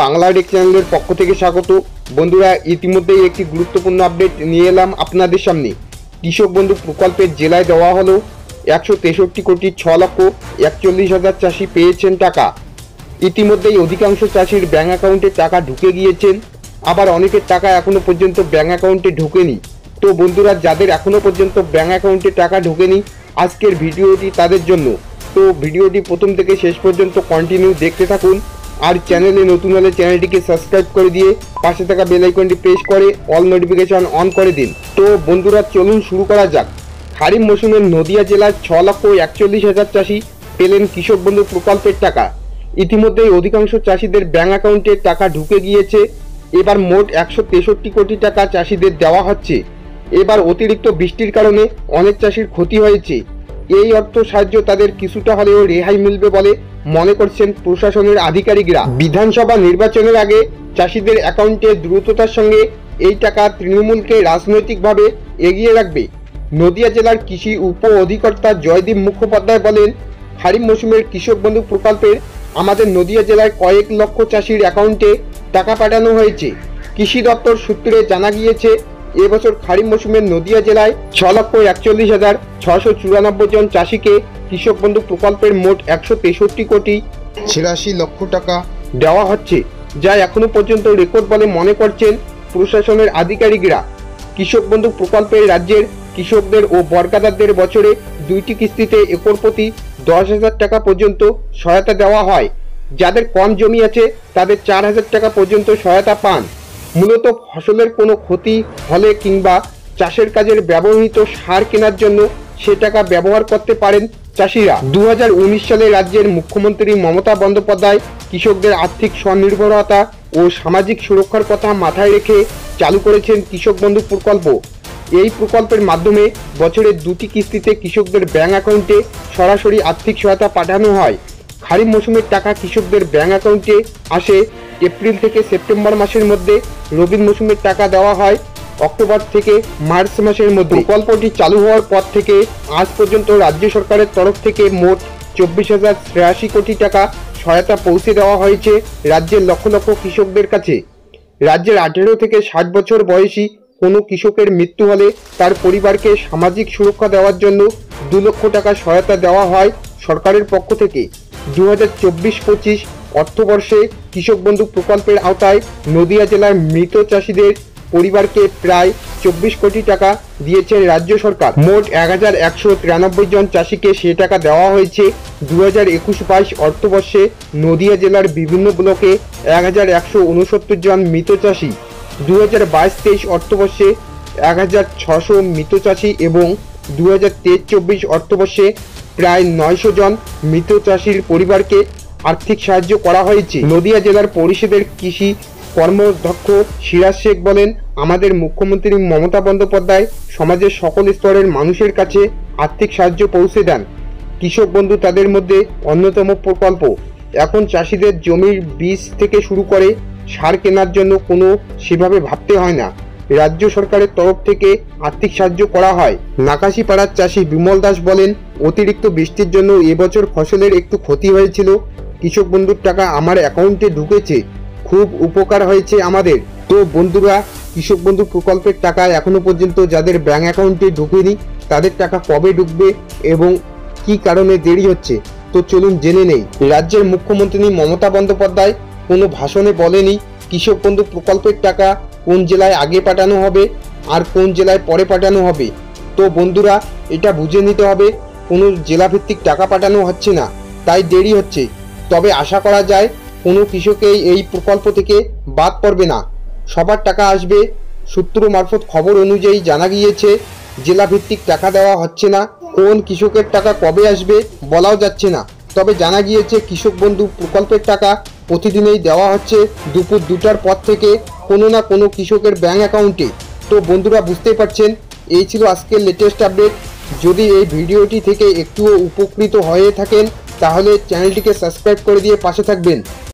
Bangla take চ্যানেলের পক্ষ থেকে স্বাগত। বন্ধুরা, ইতিমধ্যেই একটি গুরুত্বপূর্ণ আপডেট নিয়ে এলাম আপনাদের সামনে। কৃষক বন্ধু প্রকল্পের জেলায় দেওয়া হলো 163 কোটি 6 লক্ষ 41 হাজার চাষি পেয়েছেন টাকা। ইতিমধ্যেই অধিকাংশ চাষির ব্যাঙ্ক অ্যাকাউন্টে টাকা ঢুকে গিয়েছেন, আবার অনেকের টাকা এখনো পর্যন্ত ব্যাঙ্ক অ্যাকাউন্টে ঢোকেনি। তো বন্ধুরা, যাদের এখনো পর্যন্ত ব্যাঙ্ক অ্যাকাউন্টে টাকা ঢোকেনি, আজকের ভিডিওটি তাদের জন্য। তো ভিডিওটি প্রথম থেকে শেষ পর্যন্ত কন্টিনিউ দেখতে থাকুন। আর চ্যানেলে নতুন হলে চ্যানেলটিকে সাবস্ক্রাইব করে দিয়ে পাশে থাকা বেল আইকনটি প্রেস করে অল নোটিফিকেশন অন করে দিন। তো বন্ধুরা, চলুন শুরু করা যাক। খারিফ মৌসুমে নদিয়া জেলার 6 লক্ষ 41 হাজার চাষি পেলেন কৃষক বন্ধু প্রকল্পের টাকা। ইতিমধ্যেই অধিকাংশ চাষিদের ব্যাঙ্ক অ্যাকাউন্টে টাকা ঢুকে গিয়েছে। এবার মোট 163 কোটি টাকা চাষিদের দেওয়া হচ্ছে। এবার অতিরিক্ত বৃষ্টির কারণে অনেক চাষির ক্ষতি হয়েছে। এই অর্থ সাহায্য তাদের কিছুটা হলেও রেহাই মিলবে বলে মনে করছেন প্রশাসনের আধিকারিকরা। বিধানসভা নির্বাচনের আগে চাষিদের অ্যাকাউন্টে দ্রুততার সঙ্গে এই টাকা তৃণমূলকে রাজনৈতিকভাবে এগিয়ে রাখবে। নদিয়া জেলার কৃষি উপ অধিকর্তা জয়দীপ মুখোপাধ্যায় বলেন, খারিফ মৌসুমের কৃষক বন্ধু প্রকল্পের আমাদের নদিয়া জেলায় কয়েক লক্ষ চাষির অ্যাকাউন্টে টাকা পাঠানো হয়েছে। কৃষি দপ্তর সূত্রে জানা গিয়েছে, এবছর খারিফ মৌসুমে নদিয়া জেলায় 6 লক্ষ 41 হাজার 694 জন চাষিকে কৃষক বন্ধু প্রকল্পের মোট 163 কোটি 86 লক্ষ টাকা দেওয়া হচ্ছে, যা এখনো পর্যন্ত রেকর্ড বলে মনে করছেন প্রশাসনের আধিকারিকরা। কৃষক বন্ধু প্রকল্পে রাজ্যের কৃষকদের ও বর্গাদারদের বছরে 2টি কিস্তিতে একর প্রতি 10,000 টাকা পর্যন্ত সহায়তা দেওয়া হয়। যাদের কম জমি আছে তাদের 4,000 টাকা পর্যন্ত সহায়তা পান। মূলত ফসলের কোনো ক্ষতি হলে কিংবা চাষের কাজের ব্যবহৃত সার কেনার জন্য সে টাকা ব্যবহার করতে পারেন চাষিরা। 2019 সালে রাজ্যের মুখ্যমন্ত্রী মমতা বন্দ্যোপাধ্যায় কৃষকদের আর্থিক স্বনির্ভরতা ও সামাজিক সুরক্ষার কথা মাথায় রেখে চালু করেছেন কৃষক বন্ধু প্রকল্প। এই প্রকল্পের মাধ্যমে বছরের 2টি কিস্তিতে কৃষকদের ব্যাঙ্ক অ্যাকাউন্টে সরাসরি আর্থিক সহায়তা পাঠানো হয়। খারিফ মৌসুমের টাকা কৃষকদের ব্যাঙ্ক অ্যাকাউন্টে আসে এপ্রিল থেকে সেপ্টেম্বর মাসের মধ্যে। রবি মৌসুমের টাকা দেওয়া হয় অক্টোবর থেকে মার্চ মাসের মধ্যে। প্রকল্পটি চালু হওয়ার পর থেকে আজ পর্যন্ত রাজ্য সরকারের তরফ থেকে মোট 24,083 কোটি টাকা সহায়তা পৌঁছে দেওয়া হয়েছে রাজ্যের লক্ষ লক্ষ কৃষকদের কাছে। রাজ্যের 18 থেকে 60 বছর বয়সী কোনো কৃষকের মৃত্যু হলে তার পরিবারকে সামাজিক সুরক্ষা দেওয়ার জন্য 2 লক্ষ টাকা সহায়তা দেওয়া হয় সরকারের পক্ষ থেকে। 2024-25 অর্থবর্ষে কৃষক বন্ধু প্রকল্পের আওতায় নদিয়া জেলার মৃত চাষিদের পরিবারকে প্রায় 24 কোটি টাকা দিয়েছেন রাজ্য সরকার। মোট 1193 জন চাষিকে সে টাকা দেওয়া হয়েছে। 2021-22 অর্থবর্ষে নদিয়া জেলার বিভিন্ন ব্লকে 1169 জন মৃত চাষি, 2022-23 অর্থবর্ষে 1600 মৃত চাষি এবং 2023-24 অর্থবর্ষে প্রায় 900 জন মৃত চাষির পরিবারকে আর্থিক সাহায্য করা হয়েছে। নদিয়া জেলার পরিষদের কৃষি কর্মাধ্যক্ষ সিরাজ শেখ বলেন, আমাদের মুখ্যমন্ত্রী মমতা বন্দ্যোপাধ্যায় সমাজের সকল স্তরের মানুষের কাছে আর্থিক সাহায্য পৌঁছে দেন। কৃষক বন্ধু তাদের মধ্যে অন্যতম প্রকল্প। এখন চাষিদের জমির বীজ থেকে শুরু করে সার কেনার জন্য কোনো সেভাবে ভাবতে হয় না। রাজ্য সরকারের তরফ থেকে আর্থিক সাহায্য করা হয়। নাকাশিপাড়ার চাষি বিমল দাস বলেন, অতিরিক্ত বৃষ্টির জন্য এবছর ফসলের একটু ক্ষতি হয়েছিল। কৃষক বন্ধুর টাকা আমার অ্যাকাউন্টে ঢুকেছে, খুব উপকার হয়েছে আমাদের। তো বন্ধুরা, কৃষক বন্ধু প্রকল্পের টাকা এখনো পর্যন্ত যাদের ব্যাঙ্ক অ্যাকাউন্টে ঢুকেনি তাদের টাকা কবে ঢুকবে এবং কি কারণে দেরি হচ্ছে, তো চলুন জেনে নেই। রাজ্যের মুখ্যমন্ত্রী মমতা বন্দ্যোপাধ্যায় কোনো ভাষণে বলেনি কৃষক বন্ধু প্রকল্পের টাকা কোন জেলায় আগে পাঠানো হবে আর কোন জেলায় পরে পাঠানো হবে। তো বন্ধুরা, এটা বুঝে নিতে হবে কোনো জেলাভিত্তিক টাকা পাঠানো হচ্ছে না, তাই দেরি হচ্ছে। তবে আশা করা যায় কোনো কৃষকেই এই প্রকল্প থেকে বাদ পড়বে না, সবার টাকা আসবে। সূত্র মারফত খবর অনুযায়ী জানা গিয়েছে, জেলাভিত্তিক টাকা দেওয়া হচ্ছে না। কোন কৃষকের টাকা কবে আসবে বলাও যাচ্ছে না। তবে জানা গিয়েছে কৃষক বন্ধু প্রকল্পের টাকা প্রতিদিনই দেওয়া হচ্ছে দুপুর 2টার পর থেকে কোনো না কোনো কৃষকের ব্যাঙ্ক অ্যাকাউন্টে। তো বন্ধুরা, বুঝতেই পারছেন, এই ছিল আজকের লেটেস্ট আপডেট। যদি এই ভিডিওটি থেকে একটুও উপকৃত হয়ে থাকেন তাহলে চ্যানেলটিকে সাবস্ক্রাইব করে দিয়ে পাশে থাকবেন।